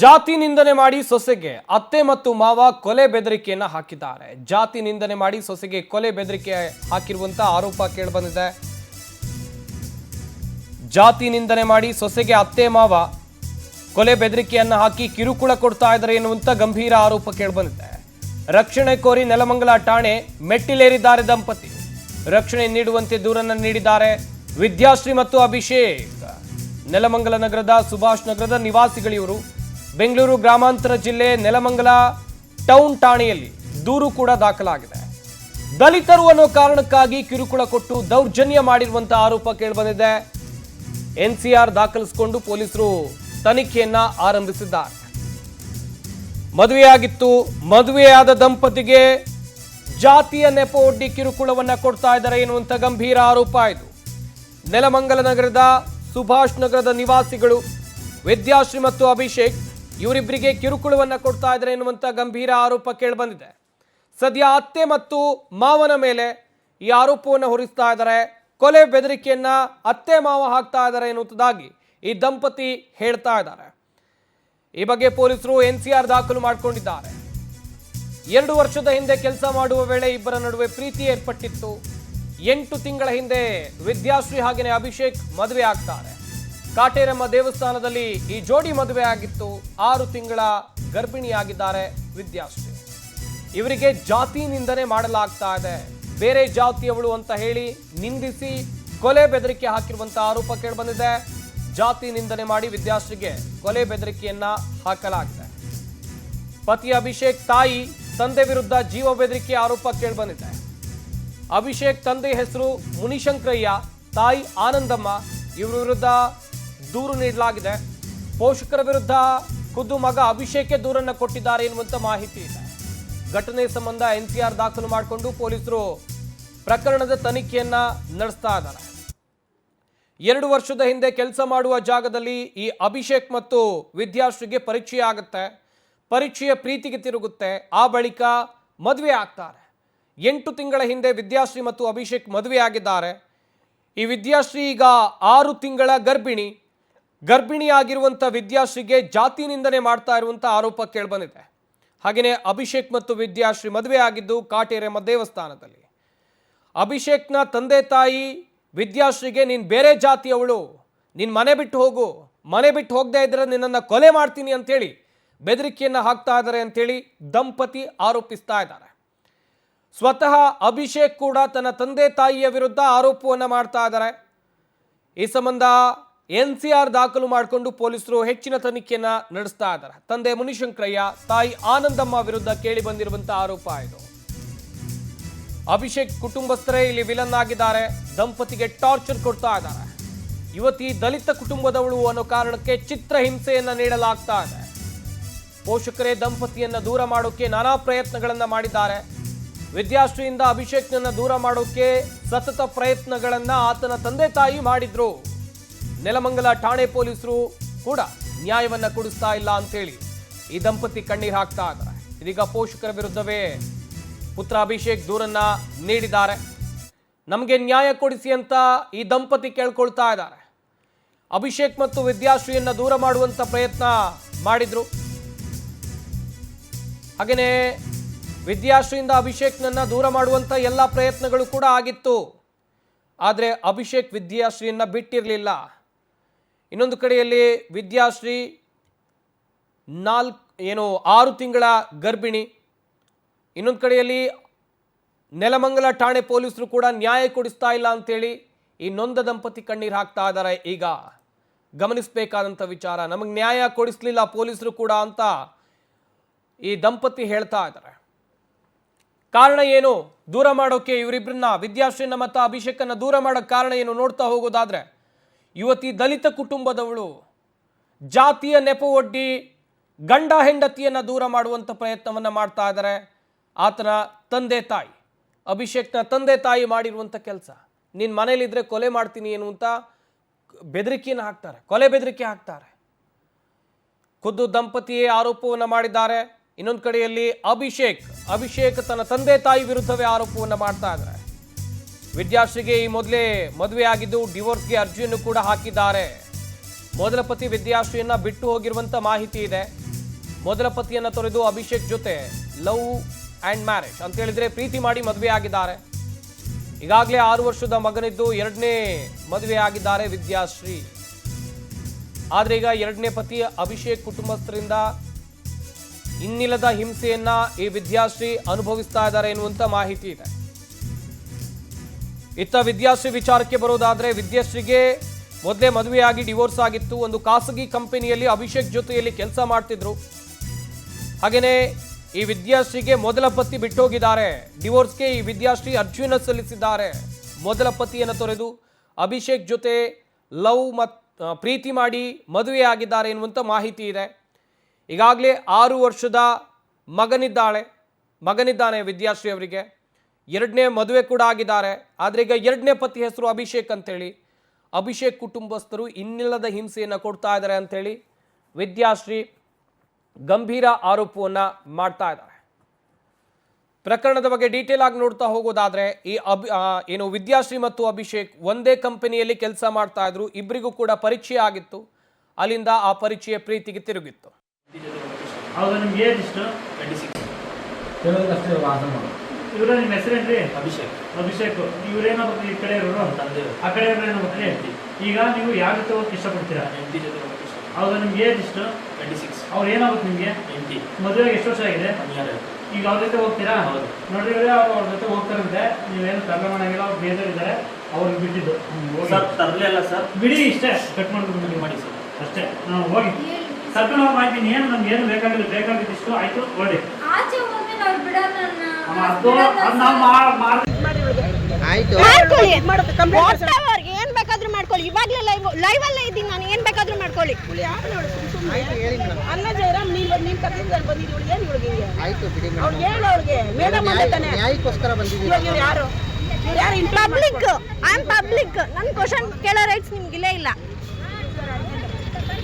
ಜಾತಿ ನಿಂದನೆ ಮಾಡಿ ಸೊಸೆಗೆ ಅತ್ತೆ ಮತ್ತು ಮಾವ ಕೊಲೆ ಬೆದರಿಕೆಯನ್ನ ಹಾಕಿದ್ದಾರೆ. ಜಾತಿ ನಿಂದನೆ ಮಾಡಿ ಸೊಸೆಗೆ ಕೊಲೆ ಬೆದರಿಕೆ ಹಾಕಿರುವಂತ ಆರೋಪ ಕೇಳಿಬಂದಿದೆ. ಜಾತಿ ನಿಂದನೆ ಮಾಡಿ ಸೊಸೆಗೆ ಅತ್ತೆ ಮಾವ ಕೊಲೆ ಬೆದರಿಕೆಯನ್ನ ಹಾಕಿ ಕಿರುಕುಳ ಕೊಡ್ತಾ ಇದ್ದಾರೆ ಎನ್ನುವಂತ ಗಂಭೀರ ಆರೋಪ ಕೇಳಿಬಂದಿದೆ. ರಕ್ಷಣೆ ಕೋರಿ ನೆಲಮಂಗಲ ಠಾಣೆ ಮೆಟ್ಟಿಲೇರಿದ್ದಾರೆ ದಂಪತಿ. ರಕ್ಷಣೆ ನೀಡುವಂತೆ ದೂರನ್ನ ನೀಡಿದ್ದಾರೆ ವಿದ್ಯಾಶ್ರೀ ಮತ್ತು ಅಭಿಷೇಕ್. ನೆಲಮಂಗಲ ನಗರದ ಸುಭಾಷ್ ನಗರದ ನಿವಾಸಿಗಳಿವರು. ಬೆಂಗಳೂರು ಗ್ರಾಮಾಂತರ ಜಿಲ್ಲೆ ನೆಲಮಂಗಲ ಟೌನ್ ಠಾಣೆಯಲ್ಲಿ ದೂರು ಕೂಡ ದಾಖಲಾಗಿದೆ. ದಲಿತರು ಅನ್ನೋ ಕಾರಣಕ್ಕಾಗಿ ಕಿರುಕುಳ ಕೊಟ್ಟು ದೌರ್ಜನ್ಯ ಮಾಡಿರುವಂತಹ ಆರೋಪ ಕೇಳಿಬಂದಿದೆ. ಎನ್ಸಿಆರ್ ದಾಖಲಿಸಿಕೊಂಡು ಪೊಲೀಸರು ತನಿಖೆಯನ್ನ ಆರಂಭಿಸಿದ್ದಾರೆ. ಮದುವೆಯಾಗಿತ್ತು, ಮದುವೆಯಾದ ದಂಪತಿಗೆ ಜಾತಿಯ ನೆಪ ಒಡ್ಡಿ ಕಿರುಕುಳವನ್ನ ಕೊಡ್ತಾ ಇದ್ದಾರೆ ಎನ್ನುವಂತ ಗಂಭೀರ ಆರೋಪ ಇದು. ನೆಲಮಂಗಲ ನಗರದ ಸುಭಾಷ್ ನಗರದ ನಿವಾಸಿಗಳು ವಿದ್ಯಾಶ್ರೀ ಮತ್ತು ಅಭಿಷೇಕ್ ಇವರಿಬ್ಬರಿಗೆ ಕಿರುಕುಳವನ್ನ ಕೊಡ್ತಾ ಇದ್ದಾರೆ ಎನ್ನುವಂತ ಗಂಭೀರ ಆರೋಪ ಕೇಳಿಬಂದಿದೆ. ಸದ್ಯ ಅತ್ತೆ ಮತ್ತು ಮಾವನ ಮೇಲೆ ಈ ಆರೋಪವನ್ನು ಹೊರಿಸ್ತಾ ಇದ್ದಾರೆ. ಕೊಲೆ ಬೆದರಿಕೆಯನ್ನ ಅತ್ತೆ ಮಾವ ಹಾಕ್ತಾ ಇದ್ದಾರೆ ಎನ್ನುವುದಾಗಿ ಈ ದಂಪತಿ ಹೇಳ್ತಾ ಇದ್ದಾರೆ. ಈ ಬಗ್ಗೆ ಪೊಲೀಸರು ಎನ್ಸಿಆರ್ ದಾಖಲು ಮಾಡಿಕೊಂಡಿದ್ದಾರೆ. 2 ವರ್ಷದ ಹಿಂದೆ ಕೆಲಸ ಮಾಡುವ ವೇಳೆ ಇಬ್ಬರ ನಡುವೆ ಪ್ರೀತಿ ಏರ್ಪಟ್ಟಿತ್ತು. 8 ತಿಂಗಳ ಹಿಂದೆ ವಿದ್ಯಾಶ್ರೀ ಹಾಗೆಯೇ ಅಭಿಷೇಕ್ ಮದುವೆ ಆಗ್ತಾರೆ. ಕಾಟೇರಮ್ಮ ದೇವಸ್ಥಾನದಲ್ಲಿ ಈ ಜೋಡಿ ಮದುವೆ ಆಗಿತ್ತು. 6 ತಿಂಗಳ ಗರ್ಭಿಣಿಯಾಗಿದ್ದಾರೆ ವಿದ್ಯಾಶ್ರೀ. ಇವರಿಗೆ ಜಾತಿ ನಿಂದನೆ ಮಾಡಲಾಗ್ತಾ ಇದೆ. ಬೇರೆ ಜಾತಿಯವಳು ಅಂತ ಹೇಳಿ ನಿಂದಿಸಿ ಕೊಲೆ ಬೆದರಿಕೆ ಹಾಕಿರುವಂತಹ ಆರೋಪ ಕೇಳಿಬಂದಿದೆ. ಜಾತಿ ನಿಂದನೆ ಮಾಡಿ ವಿದ್ಯಾಶ್ರೀಗೆ ಕೊಲೆ ಬೆದರಿಕೆಯನ್ನ ಹಾಕಲಾಗಿದೆ. ಪತಿ ಅಭಿಷೇಕ್ ತಾಯಿ ತಂದೆ ವಿರುದ್ಧ ಜೀವ ಬೆದರಿಕೆ ಆರೋಪ ಕೇಳಿಬಂದಿದೆ. ಅಭಿಷೇಕ್ ತಂದೆ ಹೆಸರು ಮುನಿಶಂಕರಯ್ಯ, ತಾಯಿ ಆನಂದಮ್ಮ. ಇವರ ವಿರುದ್ಧ ದೂರು ನೀಡಲಾಗಿದೆ. ಪೋಷಕರ ವಿರುದ್ಧ ಖುದ್ದು ಮಗ ಅಭಿಷೇಕ್ಗೆ ದೂರನ್ನ ಕೊಟ್ಟಿದ್ದಾರೆ ಎನ್ನುವಂತ ಮಾಹಿತಿ ಇದೆ. ಘಟನೆ ಸಂಬಂಧ ಎನ್ಸಿಆರ್ ದಾಖಲು ಮಾಡಿಕೊಂಡು ಪೊಲೀಸರು ಪ್ರಕರಣದ ತನಿಖೆಯನ್ನ ನಡೆಸ್ತಾ ಇದ್ದಾರೆ. 2 ವರ್ಷದ ಹಿಂದೆ ಕೆಲಸ ಮಾಡುವ ಜಾಗದಲ್ಲಿ ಈ ಅಭಿಷೇಕ್ ಮತ್ತು ವಿದ್ಯಾಶ್ರೀಗೆ ಪರಿಚಯ ಆಗುತ್ತೆ. ಪರಿಚಯ ಪ್ರೀತಿಗೆ ತಿರುಗುತ್ತೆ. ಆ ಬಳಿಕ ಮದುವೆ ಆಗ್ತಾರೆ. 8 ತಿಂಗಳ ಹಿಂದೆ ವಿದ್ಯಾಶ್ರೀ ಮತ್ತು ಅಭಿಷೇಕ್ ಮದುವೆ ಆಗಿದ್ದಾರೆ. ಈ ವಿದ್ಯಾಶ್ರೀ ಈಗ 6 ತಿಂಗಳ ಗರ್ಭಿಣಿಯಾಗಿರುವಂಥ ವಿದ್ಯಾಶ್ರೀಗೆ ಜಾತಿ ನಿಂದನೆ ಮಾಡ್ತಾ ಇರುವಂಥ ಆರೋಪ ಕೇಳಿಬಂದಿದೆ. ಹಾಗೆಯೇ ಅಭಿಷೇಕ್ ಮತ್ತು ವಿದ್ಯಾಶ್ರೀ ಮದುವೆ ಆಗಿದ್ದು ಕಾಟೇರಮ್ಮ ದೇವಸ್ಥಾನದಲ್ಲಿ. ಅಭಿಷೇಕ್ನ ತಂದೆ ತಾಯಿ ವಿದ್ಯಾಶ್ರೀಗೆ ನೀನು ಬೇರೆ ಜಾತಿಯವಳು, ನೀನು ಮನೆ ಬಿಟ್ಟು ಹೋಗು, ಮನೆ ಬಿಟ್ಟು ಹೋಗದೇ ಇದ್ರೆ ನಿನ್ನನ್ನು ಕೊಲೆ ಮಾಡ್ತೀನಿ ಅಂತೇಳಿ ಬೆದರಿಕೆಯನ್ನು ಹಾಕ್ತಾ ಇದ್ದಾರೆ ಅಂತೇಳಿ ದಂಪತಿ ಆರೋಪಿಸ್ತಾ ಇದ್ದಾರೆ. ಸ್ವತಃ ಅಭಿಷೇಕ್ ಕೂಡ ತನ್ನ ತಂದೆ ತಾಯಿಯ ವಿರುದ್ಧ ಆರೋಪವನ್ನು ಮಾಡ್ತಾ ಇದ್ದಾರೆ. ಈ ಸಂಬಂಧ ಎನ್ಸಿಆರ್ ದಾಖಲು ಮಾಡಿಕೊಂಡು ಪೊಲೀಸರು ಹೆಚ್ಚಿನ ತನಿಖೆಯನ್ನ ನಡೆಸ್ತಾ ಇದ್ದಾರೆ. ತಂದೆ ಮುನಿಶಂಕರಯ್ಯ, ತಾಯಿ ಆನಂದಮ್ಮ ವಿರುದ್ಧ ಕೇಳಿ ಬಂದಿರುವಂತಹ ಆರೋಪ ಇದು. ಅಭಿಷೇಕ್ ಕುಟುಂಬಸ್ಥರೇ ಇಲ್ಲಿ ವಿಲನ್ ಆಗಿದ್ದಾರೆ. ದಂಪತಿಗೆ ಟಾರ್ಚರ್ ಕೊಡ್ತಾ ಇದ್ದಾರೆ. ಯುವತಿ ದಲಿತ ಕುಟುಂಬದವಳು ಅನ್ನೋ ಕಾರಣಕ್ಕೆ ಚಿತ್ರಹಿಂಸೆಯನ್ನ ನೀಡಲಾಗ್ತಾ ಇದೆ. ಪೋಷಕರೇ ದಂಪತಿಯನ್ನ ದೂರ ಮಾಡೋಕೆ ನಾನಾ ಪ್ರಯತ್ನಗಳನ್ನ ಮಾಡಿದ್ದಾರೆ. ವಿದ್ಯಾಶ್ರೀಯಿಂದ ಅಭಿಷೇಕ್ನನ್ನ ದೂರ ಮಾಡೋಕೆ ಸತತ ಪ್ರಯತ್ನಗಳನ್ನ ಆತನ ತಂದೆ ತಾಯಿ ಮಾಡಿದ್ರು. ನೆಲಮಂಗಲ ಠಾಣೆ ಪೊಲೀಸರು ಕೂಡ ನ್ಯಾಯವನ್ನ ಕೊಡಿಸ್ತಾ ಇಲ್ಲ ಅಂತೇಳಿ ಈ ದಂಪತಿ ಕಣ್ಣೀರು ಹಾಕ್ತಾ ಇದ್ದಾರೆ. ಇದೀಗ ಪೋಷಕರ ವಿರುದ್ಧವೇ ಪುತ್ರ ಅಭಿಷೇಕ್ ದೂರನ್ನ ನೀಡಿದ್ದಾರೆ. ನಮಗೆ ನ್ಯಾಯ ಕೊಡಿಸಿ ಅಂತ ಈ ದಂಪತಿ ಕೇಳ್ಕೊಳ್ತಾ ಇದ್ದಾರೆ. ಅಭಿಷೇಕ್ ಮತ್ತು ವಿದ್ಯಾಶ್ರೀಯನ್ನ ದೂರ ಮಾಡುವಂತ ಪ್ರಯತ್ನ ಮಾಡಿದ್ರು. ಹಾಗೆಯೇ ವಿದ್ಯಾಶ್ರೀಯಿಂದ ಅಭಿಷೇಕ್ನನ್ನ ದೂರ ಮಾಡುವಂತ ಎಲ್ಲ ಪ್ರಯತ್ನಗಳು ಕೂಡ ಆಗಿತ್ತು. ಆದರೆ ಅಭಿಷೇಕ್ ವಿದ್ಯಾಶ್ರೀಯನ್ನ ಬಿಟ್ಟಿರಲಿಲ್ಲ. ಇನ್ನೊಂದು ಕಡೆಯಲ್ಲಿ ವಿದ್ಯಾಶ್ರೀ 6 ತಿಂಗಳ ಗರ್ಭಿಣಿ. ಇನ್ನೊಂದು ಕಡೆಯಲ್ಲಿ ನೆಲಮಂಗಲ ಠಾಣೆ ಪೊಲೀಸರು ಕೂಡ ನ್ಯಾಯ ಕೊಡಿಸ್ತಾ ಇಲ್ಲ ಅಂತೇಳಿ ಈ ನೊಂದ ದಂಪತಿ ಕಣ್ಣೀರು ಹಾಕ್ತಾ ಇದ್ದಾರೆ. ಈಗ ಗಮನಿಸಬೇಕಾದಂಥ ವಿಚಾರ, ನಮಗೆ ನ್ಯಾಯ ಕೊಡಿಸ್ಲಿಲ್ಲ ಪೊಲೀಸರು ಕೂಡ ಅಂತ ಈ ದಂಪತಿ ಹೇಳ್ತಾ ಇದ್ದಾರೆ. ಕಾರಣ ಏನು ದೂರ ಮಾಡೋಕೆ, ಇವರಿಬ್ಬರನ್ನ ವಿದ್ಯಾಶ್ರೀನ ಮತ್ತು ಅಭಿಷೇಕನ್ನ ದೂರ ಮಾಡೋಕ್ಕೆ ಕಾರಣ ಏನು ನೋಡ್ತಾ ಹೋಗೋದಾದ್ರೆ, ಯುವತಿ ದಲಿತ ಕುಟುಂಬದವಳು, ಜಾತಿಯ ನೆಪ ಒಡ್ಡಿ ಗಂಡ ಹೆಂಡತಿಯನ್ನ ದೂರ ಮಾಡುವಂಥ ಪ್ರಯತ್ನವನ್ನ ಮಾಡ್ತಾ ಇದ್ದಾರೆ. ಆತನ ತಂದೆ ತಾಯಿ, ಅಭಿಷೇಕ್ನ ತಂದೆ ತಾಯಿ ಮಾಡಿರುವಂಥ ಕೆಲಸ, ನೀನು ಮನೇಲಿದ್ರೆ ಕೊಲೆ ಮಾಡ್ತೀನಿ ಎನ್ನುವಂಥ ಬೆದರಿಕೆಯನ್ನು ಹಾಕ್ತಾರೆ, ಕೊಲೆ ಬೆದರಿಕೆ ಹಾಕ್ತಾರೆ. ಖುದ್ದು ದಂಪತಿಯೇ ಆರೋಪವನ್ನು ಮಾಡಿದ್ದಾರೆ. ಇನ್ನೊಂದು ಕಡೆಯಲ್ಲಿ ಅಭಿಷೇಕ್ ತನ್ನ ತಂದೆ ತಾಯಿ ವಿರುದ್ಧವೇ ಆರೋಪವನ್ನು ಮಾಡ್ತಾ ಇದ್ದಾರೆ. ವಿದ್ಯಾಶ್ರೀಗೆ ಈ ಮೊದಲೇ ಮದುವೆ ಆಗಿದ್ದು ಡಿವೋರ್ಸ್ಗೆ ಅರ್ಜಿಯನ್ನು ಕೂಡ ಹಾಕಿದ್ದಾರೆ. ಮೊದಲ ಪತಿ ವಿದ್ಯಾಶ್ರೀಯನ್ನ ಬಿಟ್ಟು ಹೋಗಿರುವಂತ ಮಾಹಿತಿ ಇದೆ. ಮೊದಲ ಪತಿಯನ್ನ ತೊರೆದು ಅಭಿಷೇಕ್ ಜೊತೆ ಲವ್ ಅಂಡ್ ಮ್ಯಾರೇಜ್ ಅಂತ ಹೇಳಿದ್ರೆ ಪ್ರೀತಿ ಮಾಡಿ ಮದುವೆ ಆಗಿದ್ದಾರೆ. ಈಗಾಗಲೇ 6 ವರ್ಷದ ಮಗನಿದ್ದು ಎರಡನೇ ಮದುವೆ ಆಗಿದ್ದಾರೆ ವಿದ್ಯಾಶ್ರೀ. ಆದ್ರೆ ಈಗ ಎರಡನೇ ಪತಿ ಅಭಿಷೇಕ್ ಕುಟುಂಬಸ್ಥರಿಂದ ಇನ್ನಿಲ್ಲದ ಹಿಂಸೆಯನ್ನ ಈ ವಿದ್ಯಾಶ್ರೀ ಅನುಭವಿಸ್ತಾ ಇದ್ದಾರೆ ಎನ್ನುವಂತ ಮಾಹಿತಿ ಇದೆ. ಇತ್ತ ವಿದ್ಯಾಶ್ರೀ ವಿಚಾರಕ್ಕೆ ಬರೋದಾದ್ರೆ ವಿದ್ಯಾಶ್ರೀಗೆ ಮೊದಲೇ ಮದುವೆಯಾಗಿ ಡಿವೋರ್ಸ್ ಆಗಿತ್ತು. ಒಂದು ಖಾಸಗಿ ಕಂಪನಿಯಲ್ಲಿ ಅಭಿಷೇಕ್ ಜೊತೆಯಲ್ಲಿ ಕೆಲಸ ಮಾಡ್ತಿದ್ರು. ಹಾಗೇನೆ ಈ ವಿದ್ಯಾಶ್ರೀಗೆ ಮೊದಲ ಪತಿ ಬಿಟ್ಟೋಗಿದ್ದಾರೆ. ಡಿವೋರ್ಸ್ಗೆ ಈ ವಿದ್ಯಾಶ್ರೀ ಅರ್ಜಿಯನ್ನು ಸಲ್ಲಿಸಿದ್ದಾರೆ. ಮೊದಲ ಪತಿಯನ್ನು ತೊರೆದು ಅಭಿಷೇಕ್ ಜೊತೆ ಪ್ರೀತಿ ಮಾಡಿ ಮದುವೆ ಆಗಿದ್ದಾರೆ ಎನ್ನುವಂಥ ಮಾಹಿತಿ ಇದೆ. ಈಗಾಗಲೇ 6 ವರ್ಷದ ಮಗನಿದ್ದಾನೆ ವಿದ್ಯಾಶ್ರೀ ಅವರಿಗೆ. ಎರಡನೇ ಮದುವೆ ಕೂಡ ಆಗಿದ್ದಾರೆ. ಆದರೆ ಈಗ ಎರಡನೇ ಪತಿ ಹೆಸರು ಅಭಿಷೇಕ್ ಅಂತೇಳಿ ಅಭಿಷೇಕ್ ಕುಟುಂಬಸ್ಥರು ಇನ್ನಿಲ್ಲದ ಹಿಂಸೆಯನ್ನು ಕೊಡ್ತಾ ಇದ್ದಾರೆ ಅಂತೇಳಿ ವಿದ್ಯಾಶ್ರೀ ಗಂಭೀರ ಆರೋಪವನ್ನು ಮಾಡ್ತಾ ಇದ್ದಾರೆ. ಪ್ರಕರಣದ ಬಗ್ಗೆ ಡೀಟೇಲ್ ಆಗಿ ನೋಡ್ತಾ ಹೋಗೋದಾದ್ರೆ ಈ ವಿದ್ಯಾಶ್ರೀ ಮತ್ತು ಅಭಿಷೇಕ್ ಒಂದೇ ಕಂಪನಿಯಲ್ಲಿ ಕೆಲಸ ಮಾಡ್ತಾ ಇದ್ರು. ಇಬ್ಬರಿಗೂ ಕೂಡ ಪರಿಚಯ ಆಗಿತ್ತು. ಅಲ್ಲಿಂದ ಆ ಪರಿಚಯ ಪ್ರೀತಿಗೆ ತಿರುಗಿತ್ತು. ಇವ್ರ ನಿಮ್ಮ ಹೆಸರೇನ್ರಿ? ಅಭಿಷೇಕ್. ಇವ್ರೇನಾಗುತ್ತೆ ಈ ಕಡೆ ಇರೋರು? ಆ ಕಡೆ ಏನಾಗುತ್ತೆ? ಈಗ ನೀವು ಯಾವ ಜೊತೆ ಹೋಗಕ್ಕೆ ಇಷ್ಟಪಡ್ತೀರಾ? ಹೌದಾ, ನಿಮ್ಗೆ ಏಜ್ ಎಷ್ಟು? 26. ಅವ್ರು ಏನಾಗುತ್ತೆ ನಿಮ್ಗೆ? ಮದುವೆಗೆ ಎಷ್ಟು ವರ್ಷ ಆಗಿದೆ? ಈಗ ಅವ್ರ ಜೊತೆ ಹೋಗ್ತೀರಾ? ನೋಡ್ರಿ, ಅವ್ರ ಜೊತೆ ಹೋಗ್ತಾರಂತೆ. ನೀವೇನು ತರಲೆ ಮಾಡಂಗಿಲ್ಲ. ಅವ್ರು ಬೇಜಾರಿದ್ದಾರೆ, ಅವ್ರಿಗೆ ಬಿಟ್ಟಿದ್ದು. ತರಲೆ ಅಲ್ಲ ಸರ್, ಬಿಡಿ, ಇಷ್ಟೇ ಕಟ್ ಮಾಡ್ಕೊಂಡು ಮಾಡಿ ಸರ್, ಅಷ್ಟೇ. ನಾವು ಹೋಗಿ ಕರ್ಕೊಂಡು ಹೋಗಿ ಮಾಡ್ತೀನಿ. ಏನು ನಮ್ಗೆ ಏನು ಬೇಕಾಗಿದ್ದಿಷ್ಟು ಆಯ್ತು, ಹೊಡಿ. ಏನ್ ಬೇಕಾದ್ರೂ ಮಾಡ್ಕೊಳ್ಳಿ. ಇವಾಗ್ಲೇ ಲೈವ್ ಅಲ್ಲೇ ಇದ್ದೀನಿ ನಾನು. ಏನ್ ಬೇಕಾದ್ರೂ ಮಾಡ್ಕೊಳ್ಳಿ. ಅಲ್ಲ ಜಯರಾಮ್, ನೀನ್ ಕರ್ದಿಂದ ಬಂದಿದ್ದೀವಿ. ಏನ್ ಇವ್ರಿಗೆ ಅವ್ರಿಗೆ ಮೇಡಮ್ ಅಂತಾನೆ ಯಾರು ಪಬ್ಲಿಕ್. I am public. ನನ್ ಕ್ವಶನ್ ಕೇಳೋ ರೈಟ್ಸ್ ನಿಮ್ಗಿಲ್ಲೇ ಇಲ್ಲ.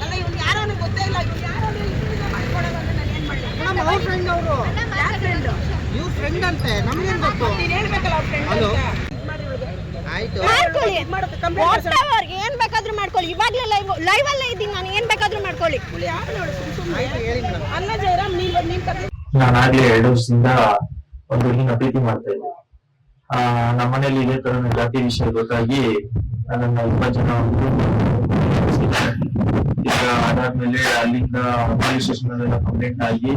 ಅಲ್ಲ, ಇವ್ನು ಯಾರೋ ಗೊತ್ತೇ ಇಲ್ಲ. ಅವ್ರ ಫ್ರೆಂಡ್ ಅವರು. ಯಾರ ಫ್ರೆಂಡ್? ಇವ್ರ ಫ್ರೆಂಡ್ ಅಂತೆ. ನಮ್ಗೇನ್ ಗೊತ್ತು? ನೀನ್ ಹೇಳ್ಬೇಕಲ್ಲ ಅವ್ರ ಫ್ರೆಂಡ್ ಅಂತ. ಆಯ್ತು, ಏನ್ ಬೇಕಾದ್ರೂ ಮಾಡ್ಕೊಳ್ಳಿ. ಇವಾಗ್ಲೇ ಲೈವ್ ಅಲ್ಲೇ ಇದ್ದೀನಿ ನಾನು. ಏನ್ ಬೇಕಾದ್ರೂ ಮಾಡ್ಕೊಳ್ಳಿ. ಅಲ್ಲ ಜಯರಾಮ್, ನಾನು ಆಗ್ಲೇ 2 ವರ್ಷದಿಂದ ಒಂದು ಹುಡುಗಿನ ಪ್ರೀತಿ ಮಾಡ್ತಾ ಇದ್ದೆ. ನಮ್ಮನೇಲಿ ಇದೇ ತರ ಜಾತಿ ವಿಷಯ ಗೊತ್ತಾಗಿ ನನ್ನ 20 ಜನ ಈಗ ಅದಾದ್ಮೇಲೆ ಅಲ್ಲಿಂದ ಪೊಲೀಸ್ ಸ್ಟೇಷನ್ ಕಂಪ್ಲೇಂಟ್ ಆಗಿ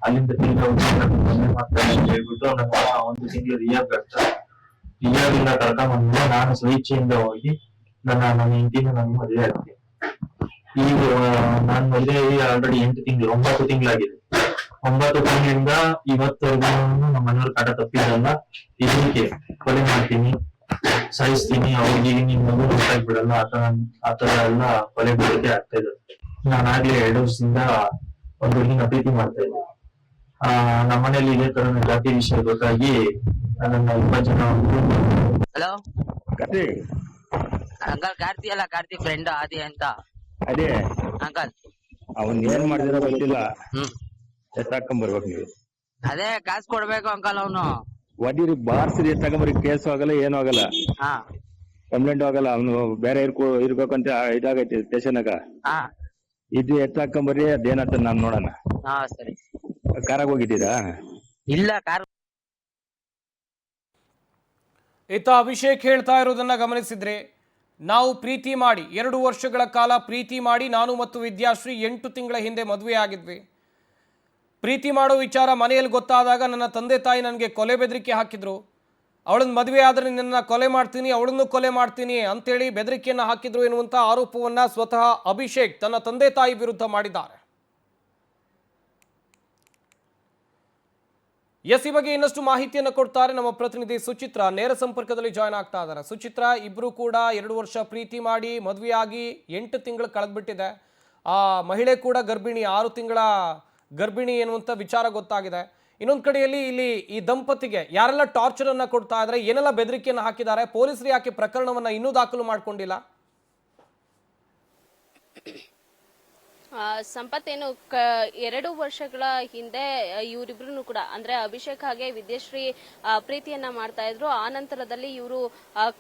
ಅಲ್ಲಿಂದ ಕಂಪ್ಲೇಂಟ್ ಮಾಡ್ತಾರೆ ಅಂತ ಹೇಳ್ಬಿಟ್ಟು ನನ್ನ 1 ತಿಂಗಳು ರಿಯಾಬಿಂದ ಕರ್ಕೊಂಡ್ಬಂದ್ಮೇಲೆ ನಾನು ಸ್ವಇಚ್ಛೆಯಿಂದ ಹೋಗಿ ನನ್ನ ಹೆಂಡತಿನ ನಾನು ಮದುವೆ ಆಗ್ತೀನಿ. ಈಗ ನಾನು ಮದುವೆ ಆಲ್ರೆಡಿ 9 ತಿಂಗಳಾಗಿದೆ. 9 ತಿಂಗಳಿಂದ ಇವತ್ತವರೆಗೂ ನಮ್ಮ ಮನೆಯವ್ರ ಕಾಟ ತಪ್ಪಿದಲ್ಲ. ಇದಕ್ಕೆ ಕೊಲೆ ಮಾಡ್ತೀನಿ, ಸಾಯಿಸ್ತೀನಿ, ಅವ್ರಿಗೆ ನಿಮ್ ಮಗು ಬಿಡಲ್ಲ, ಆತರ ಎಲ್ಲ ಕೊಲೆ ಬಿಡೋಕೆ ಆಗ್ತಾ ಇದೆ. ನಾನಾಗ್ಲೇ 2 ವರ್ಷದಿಂದ ಒಂದು ಹುಡುಗಿನ ಪ್ರೀತಿ ಮಾಡ್ತಾ ಇದ್ದೆ. ನಮ್ಮನೇಲಿ ಇದೇ ತರ ಜಾತಿ ವಿಷಯ ಗೊತ್ತಾಗಿ ನನ್ನ 20 ಜನ. ಹಲೋ ಅಂಕಲ್, ಕಾರ್ತಿ ಫ್ರೆಂಡ್ ಆದಿ ಅಂತ. ಅದೇ ಅಂಕಲ್, ಅವನ್ ಏನ್ ಮಾಡಿದಿರೋ ಗೊತ್ತಿಲ್ಲ. ಎತ್ತಾಕೊಂಬರ್ಬೇಕು ನೀವು. ಅದೇ ಕಾಸು ಕೊಡ್ಬೇಕು ಅಂಕಲ್. ಅವನು ಒಡಿರಿ ಬಾರ್ಸಿರಿ, ಎತ್ತಾಕೊಂಬರಿ. ಕೇಸು ಆಗಲ್ಲ, ಏನು ಆಗಲ್ಲ, ಕಂಪ್ಲೇಂಟ್ ಆಗಲ್ಲ. ಅವನು ಬೇರೆ ಇರ್ಬೇಕಂತ ಇದಾಗೈತಿ ಸ್ಟೇಷನ್ಗ. ಇದು ಎತ್ತಾಕೊಂಬರ್ರಿ, ಅದೇನಂತ ನಾನ್ ನೋಡೋಣ. ಸರಿ. ಕಾರಾಗ ಹೋಗಿದ್ದೀರಾ? ಇಲ್ಲ, ಕಾರ್. ಇತ್ತ ಅಭಿಷೇಕ್ ಹೇಳ್ತಾ ಇರೋದನ್ನ ಗಮನಿಸಿದ್ರೆ, ನಾವು ಪ್ರೀತಿ ಮಾಡಿ 2 ವರ್ಷಗಳ ಕಾಲ ಪ್ರೀತಿ ಮಾಡಿ ನಾನು ಮತ್ತು ವಿದ್ಯಾಶ್ರೀ 8 ತಿಂಗಳ ಹಿಂದೆ ಮದುವೆ ಆಗಿದ್ವಿ. ಪ್ರೀತಿ ಮಾಡೋ ವಿಚಾರ ಮನೆಯಲ್ಲಿ ಗೊತ್ತಾದಾಗ ನನ್ನ ತಂದೆ ತಾಯಿ ನನಗೆ ಕೊಲೆ ಬೆದರಿಕೆ ಹಾಕಿದ್ರು. ಅವಳನ್ನ ಮದುವೆ ಆದರೆ ನಿನ್ನ ಕೊಲೆ ಮಾಡ್ತೀನಿ, ಅವಳನ್ನು ಕೊಲೆ ಮಾಡ್ತೀನಿ ಅಂತೇಳಿ ಬೆದರಿಕೆಯನ್ನು ಹಾಕಿದ್ರು ಎನ್ನುವಂಥ ಆರೋಪವನ್ನು ಸ್ವತಃ ಅಭಿಷೇಕ್ ತನ್ನ ತಂದೆ ತಾಯಿ ವಿರುದ್ಧ ಮಾಡಿದ್ದಾರೆ. ಈ ಬಗ್ಗೆ ಇನ್ನಷ್ಟು ಮಾಹಿತಿಯನ್ನು ಕೊಡ್ತಾರೆ ನಮ್ಮ ಪ್ರತಿನಿಧಿ ಸುಚಿತ್ರಾ. ನೇರ ಸಂಪರ್ಕದಲ್ಲಿ ಜಾಯ್ನ್ ಆಗ್ತಾ ಇದ್ದಾರೆ. ಸುಚಿತ್ರಾ, ಇಬ್ರು ಕೂಡ 2 ವರ್ಷ ಪ್ರೀತಿ ಮಾಡಿ ಮದುವೆಯಾಗಿ 8 ತಿಂಗಳು ಕಳೆದ್ಬಿಟ್ಟಿದೆ. ಆ ಮಹಿಳೆ ಕೂಡ ಗರ್ಭಿಣಿ, 6 ತಿಂಗಳ ಗರ್ಭಿಣಿ ಎನ್ನುವಂಥ ವಿಚಾರ ಗೊತ್ತಾಗಿದೆ. ಇನ್ನೊಂದು ಕಡೆಯಲ್ಲಿ ಇಲ್ಲಿ ಈ ದಂಪತಿಗೆ ಯಾರೆಲ್ಲ ಟಾರ್ಚರ್ ಅನ್ನ ಕೊಡ್ತಾ ಇದ್ದಾರೆ, ಏನೆಲ್ಲ ಬೆದರಿಕೆಯನ್ನು ಹಾಕಿದ್ದಾರೆ, ಪೊಲೀಸರು ಯಾಕೆ ಪ್ರಕರಣವನ್ನ ಇನ್ನೂ ದಾಖಲು ಮಾಡ್ಕೊಂಡಿಲ್ಲ? ಸಂಪತ್, ಏನು 2 ವರ್ಷಗಳ ಹಿಂದೆ ಇವರಿಬ್ರು ಕೂಡ ಅಂದ್ರೆ ಅಭಿಷೇಕ್ ಹಾಗೆ ವಿದ್ಯಾಶ್ರೀ ಪ್ರೀತಿಯನ್ನ ಮಾಡ್ತಾ ಇದ್ರು. ಆ ನಂತರದಲ್ಲಿ ಇವರು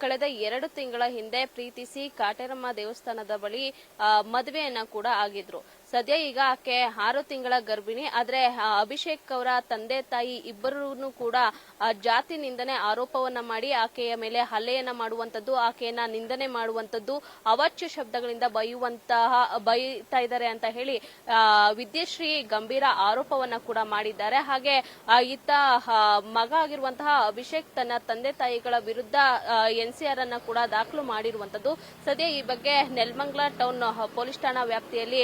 ಕಳೆದ 2 ತಿಂಗಳ ಹಿಂದೆ ಪ್ರೀತಿಸಿ ಕಾಟೇರಮ್ಮ ದೇವಸ್ಥಾನದ ಬಳಿ ಮದುವೆಯನ್ನ ಕೂಡ ಆಗಿದ್ರು. ಸದ್ಯ ಈಗ ಆಕೆ 6 ತಿಂಗಳ ಗರ್ಭಿಣಿ. ಆದ್ರೆ ಅಭಿಷೇಕ್ ಅವರ ತಂದೆ ತಾಯಿ ಇಬ್ಬರೂ ಕೂಡ ಜಾತಿ ನಿಂದನೆ ಆರೋಪವನ್ನ ಮಾಡಿ ಆಕೆಯ ಮೇಲೆ ಹಲ್ಲೆಯನ್ನ ಮಾಡುವಂತದ್ದು, ಆಕೆಯನ್ನ ನಿಂದನೆ ಮಾಡುವಂತದ್ದು, ಅವಾಚ್ಯ ಶಬ್ದಗಳಿಂದ ಬೈತಾ ಇದ್ದಾರೆ ಅಂತ ಹೇಳಿ ವಿದ್ಯಾಶ್ರೀ ಗಂಭೀರ ಆರೋಪವನ್ನ ಕೂಡ ಮಾಡಿದ್ದಾರೆ. ಹಾಗೆ ಈತ ಮಗ ಆಗಿರುವಂತಹ ಅಭಿಷೇಕ್ ತನ್ನ ತಂದೆ ತಾಯಿಗಳ ವಿರುದ್ಧ NCR ಅನ್ನ ಕೂಡ ದಾಖಲು ಮಾಡಿರುವಂತದ್ದು. ಸದ್ಯ ಈ ಬಗ್ಗೆ ನೆಲಮಂಗಲ ಟೌನ್ ಪೊಲೀಸ್ ಠಾಣಾ ವ್ಯಾಪ್ತಿಯಲ್ಲಿ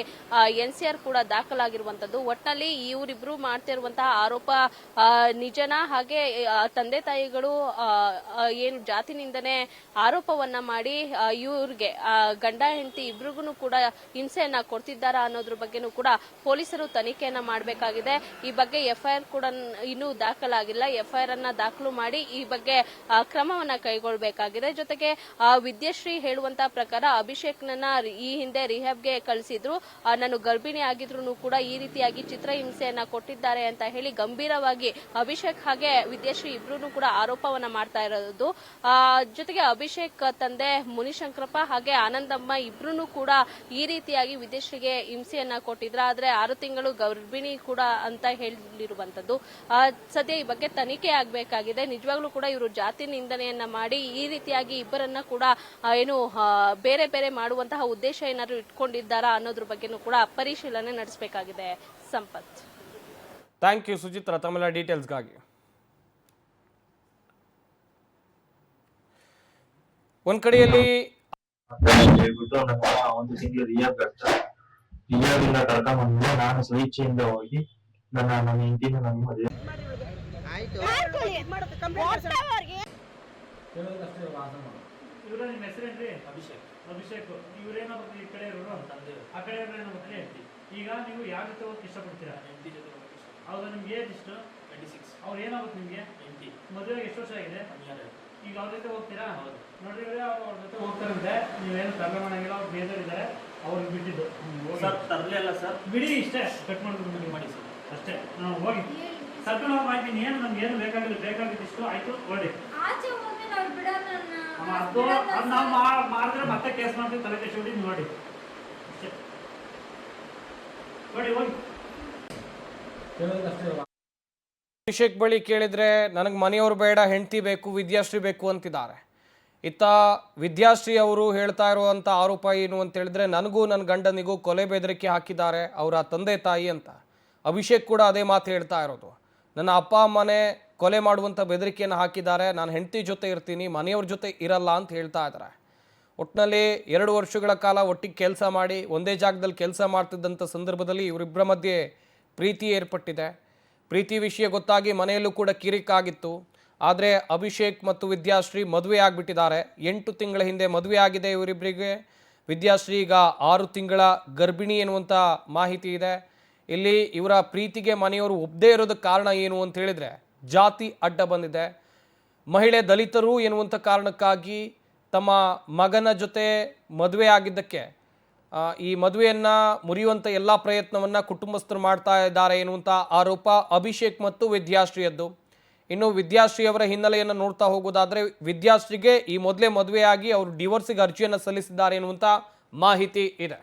NCR ಕೂಡ ದಾಖಲಾಗಿರುವಂತದ್ದು. ಒಟ್ಟಿನಲ್ಲಿ ಇವರಿಬ್ರು ಮಾಡ್ತಿರುವಂತಹ ಆರೋಪ ನಿಜನ, ಹಾಗೆ ತಂದೆ ತಾಯಿಗಳು ಏನು ಜಾತಿ ನಿಂದನೆ ಆರೋಪವನ್ನ ಮಾಡಿ ಇವ್ರಿಗೆ ಗಂಡ ಹೆಂಡತಿ ಇಬ್ರಿಗೂ ಕೂಡ ಹಿಂಸೆಯನ್ನ ಕೊಡ್ತಿದ್ದಾರಾ ಅನ್ನೋದ್ರ ಬಗ್ಗೆನೂ ಕೂಡ ಪೊಲೀಸರು ತನಿಖೆಯನ್ನ ಮಾಡಬೇಕಾಗಿದೆ. ಈ ಬಗ್ಗೆ FIR ಕೂಡ ಇನ್ನೂ ದಾಖಲಾಗಿಲ್ಲ. FIR ಅನ್ನ ದಾಖಲು ಮಾಡಿ ಈ ಬಗ್ಗೆ ಕ್ರಮವನ್ನ ಕೈಗೊಳ್ಳಬೇಕಾಗಿದೆ. ಜೊತೆಗೆ ವಿದ್ಯಾಶ್ರೀ ಹೇಳುವಂತ ಪ್ರಕಾರ ಅಭಿಷೇಕ್ನನ್ನ ಈ ಹಿಂದೆ ರಿಹ್ಯಾಬ್ಗೆ ಕಳಿಸಿದ್ರು, ನಾನು ಗರ್ಭಿಣಿ ಆಗಿದ್ರು ಕೂಡ ಈ ರೀತಿಯಾಗಿ ಚಿತ್ರಹಿಂಸೆಯನ್ನ ಕೊಟ್ಟಿದ್ದಾರೆ ಅಂತ ಹೇಳಿ ಗಂಭೀರವಾಗಿ ಅಭಿಷೇಕ್ ಹಾಗೆ ವಿದ್ಯಾಶ್ರೀ ಇಬ್ರು ಕೂಡ ಆರೋಪವನ್ನ ಮಾಡ್ತಾ ಇರೋದು. ಜೊತೆಗೆ ಅಭಿಷೇಕ್ ತಂದೆ ಮುನಿಶಂಕರಪ್ಪ ಹಾಗೆ ಆನಂದಮ್ಮ ಇಬ್ರು ಕೂಡ ಈ ರೀತಿಯಾಗಿ ವಿದ್ಯಾಶ್ರೀಗೆ ಹಿಂಸೆಯನ್ನ ಕೊಟ್ಟಿದ್ರ, ಆದ್ರೆ 6 ತಿಂಗಳು ಗರ್ಭಿಣಿ ಕೂಡ ಅಂತ ಹೇಳಿರುವಂತದ್ದು. ಸದ್ಯ ಈ ಬಗ್ಗೆ ತನಿಖೆ ಆಗ್ಬೇಕಾಗಿದೆ. ನಿಜವಾಗ್ಲೂ ಕೂಡ ಇವರು ಜಾತಿ ನಿಂದನೆಯನ್ನ ಮಾಡಿ ಈ ರೀತಿಯಾಗಿ ಇಬ್ಬರನ್ನ ಕೂಡ ಏನು ಬೇರೆ ಬೇರೆ ಮಾಡುವಂತಹ ಉದ್ದೇಶ ಏನಾದ್ರು ಇಟ್ಕೊಂಡಿದ್ದಾರಾ ಅನ್ನೋದ್ರ ಬಗ್ಗೆನೂ ಕೂಡ ಪರಿಶೀಲನೆ ನಡೆಸಬೇಕಾಗಿದೆ. ಸಂಪತ್, ಥ್ಯಾಂಕ್ ಯು ಸುಚಿತ್ರಾ ತಮ್ಮೆಲ್ಲ ಡೀಟೇಲ್ಸ್ಗಾಗಿ. ಒಂದ್ ಕಡೆಯಲ್ಲಿ ಹೇಳ್ಬಿಟ್ಟು ನನ್ನ ಒಂದು ತಿಂಗಳು ರಿಯಾಬ್ ಇಂದ ಕರ್ಕೊಂಡ್ಬಂದ್ಮೇಲೆ ನಾನು ಸ್ವಇಚ್ಛೆಯಿಂದ ಹೋಗಿ ನನ್ನ ಹೆಂಡತಿನ ನನ್ನ ಮದುವೆ ಇವ್ರ ನಿಮ್ಮ ಹೆಸರೇನ್ರಿ? ಅಭಿಷೇಕ್. ಇವ್ರೇನೋ ಈ ಕಡೆ ಇರೋರು, ಆ ಕಡೆ ಇವ್ರೇನೋ ಹೇಳ್ತಿ. ಈಗ ನೀವು ಯಾರ ಜೊತೆ ಹೋಗಕ್ಕೆ ಇಷ್ಟಪಡ್ತೀರಾ? ಹೆಂಡತಿ ಜೊತೆ ಹೋಗಕ್ಕೆ ಇಷ್ಟ. ಹೌದಾ? ನಿಮ್ಗೆ ಏಜ್ ಎಷ್ಟು? 26. ಅವ್ರು ಏನಾಗುತ್ತೆ ನಿಮ್ಗೆ? ಹೆಂಡತಿ. ಮದುವೆಗೆ ಎಷ್ಟು ವರ್ಷ ಆಗಿದೆ? 1 year. ಈಗ ಅವ್ರ ಜೊತೆ ಹೋಗ್ತೀರಾ? ಹೌದು. ನೋಡ್ರಿ, ಅವ್ರ ಜೊತೆ ಹೋಗ್ತಾರಂತೆ, ನೀವೇನು ತರಲೆ ಮಾಡಂಗಿಲ್ಲ, ಅವ್ರು ಬೇಜಾರಿದ್ದಾರೆ, ಅವ್ರಿಗೆ ಬಿಟ್ಟಿದ್ದು. ಸರ್ ತರಲೆ ಅಲ್ಲ ಸರ್, ಬಿಡಿ, ಇಷ್ಟೇ ಕಟ್ ಮಾಡ್ಬಿಟ್ಟು ಮಾಡಿ ಸರ್, ಅಷ್ಟೇ. ನಾವು ಹೋಗಿ ಸರ್ಕಲ್ ಅವ್ರು ಮಾಡ್ತೀನಿ, ಏನು ನಮ್ಗೆ ಏನು ಬೇಕಾಗಿದ್ದಿಷ್ಟು ಆಯ್ತು, ಹೊರಡಿ. ಅದು ನಾವು ಮಾಡಿದ್ರೆ ಮತ್ತೆ ಕೇಸ್ ಮಾಡ್ತೀವಿ, ತಲೆ ಕೆಡಿಸ್ಬಿಟ್ಟು ನೋಡಿ ಅಷ್ಟೇ, ನೋಡಿ ಹೋಗಿ. ಅಭಿಷೇಕ್ ಬಳಿ ಕೇಳಿದ್ರೆ ನನಗೆ ಮನೆಯವರು ಬೇಡ, ಹೆಂಡತಿ ಬೇಕು, ವಿದ್ಯಾಶ್ರೀ ಬೇಕು ಅಂತಿದ್ದಾರೆ. ಇತ್ತ ವಿದ್ಯಾಶ್ರೀ ಅವರು ಹೇಳ್ತಾ ಇರುವಂಥ ಆರೋಪ ಏನು ಅಂತ ಹೇಳಿದ್ರೆ, ನನಗೂ ನನ್ನ ಗಂಡನಿಗೂ ಕೊಲೆ ಬೆದರಿಕೆ ಹಾಕಿದ್ದಾರೆ ಅವರ ತಂದೆ ತಾಯಿ ಅಂತ. ಅಭಿಷೇಕ್ ಕೂಡ ಅದೇ ಮಾತು ಹೇಳ್ತಾ ಇರೋದು, ನನ್ನ ಅಪ್ಪ ಅಮ್ಮನೇ ಕೊಲೆ ಮಾಡುವಂಥ ಬೆದರಿಕೆಯನ್ನು ಹಾಕಿದ್ದಾರೆ, ನಾನು ಹೆಂಡತಿ ಜೊತೆ ಇರ್ತೀನಿ, ಮನೆಯವ್ರ ಜೊತೆ ಇರಲ್ಲ ಅಂತ ಹೇಳ್ತಾ ಇದ್ದಾರೆ. ಒಟ್ಟಿನಲ್ಲಿ 2 ವರ್ಷಗಳ ಕಾಲ ಒಟ್ಟಿಗೆ ಕೆಲಸ ಮಾಡಿ ಒಂದೇ ಜಾಗದಲ್ಲಿ ಕೆಲಸ ಮಾಡ್ತಿದ್ದಂಥ ಸಂದರ್ಭದಲ್ಲಿ ಇವರಿಬ್ಬರ ಮಧ್ಯೆ ಪ್ರೀತಿ ಏರ್ಪಟ್ಟಿದೆ. ಪ್ರೀತಿ ವಿಷಯ ಗೊತ್ತಾಗಿ ಮನೆಯಲ್ಲೂ ಕೂಡ ಕಿರಿಕಾಗಿತ್ತು. ಆದರೆ ಅಭಿಷೇಕ್ ಮತ್ತು ವಿದ್ಯಾಶ್ರೀ ಮದುವೆ ಆಗಿಬಿಟ್ಟಿದ್ದಾರೆ. 8 ತಿಂಗಳ ಹಿಂದೆ ಮದುವೆ ಆಗಿದೆ ಇವರಿಬ್ಬರಿಗೆ. ವಿದ್ಯಾಶ್ರೀ ಈಗ 6 ತಿಂಗಳ ಗರ್ಭಿಣಿ ಎನ್ನುವಂಥ ಮಾಹಿತಿ ಇದೆ. ಇಲ್ಲಿ ಇವರ ಪ್ರೀತಿಗೆ ಮನೆಯವರು ಒಪ್ಪದೇ ಇರೋದಕ್ಕೆ ಕಾರಣ ಏನು ಅಂತ ಹೇಳಿದರೆ, ಜಾತಿ ಅಡ್ಡ ಬಂದಿದೆ. ಮಹಿಳೆ ದಲಿತರು ಎನ್ನುವಂಥ ಕಾರಣಕ್ಕಾಗಿ ತಮ್ಮ ಮಗನ ಜೊತೆ ಮದುವೆ ಆಗಿದ್ದಕ್ಕೆ ಈ ಮದುವೆಯನ್ನು ಮುರಿಯುವಂಥ ಎಲ್ಲ ಪ್ರಯತ್ನವನ್ನು ಕುಟುಂಬಸ್ಥರು ಮಾಡ್ತಾ ಇದ್ದಾರೆ ಎನ್ನುವಂಥ ಆರೋಪ ಅಭಿಷೇಕ್ ಮತ್ತು ವಿದ್ಯಾಶ್ರೀಯದ್ದು. ಇನ್ನು ವಿದ್ಯಾಶ್ರೀ ಅವರ ಹಿನ್ನೆಲೆಯನ್ನು ನೋಡ್ತಾ ಹೋಗೋದಾದರೆ, ವಿದ್ಯಾಶ್ರೀಗೆ ಈ ಮೊದಲೇ ಮದುವೆಯಾಗಿ ಅವರು ಡಿವೋರ್ಸಿಗೆ ಅರ್ಜಿಯನ್ನು ಸಲ್ಲಿಸಿದ್ದಾರೆ ಎನ್ನುವಂಥ ಮಾಹಿತಿ ಇದೆ.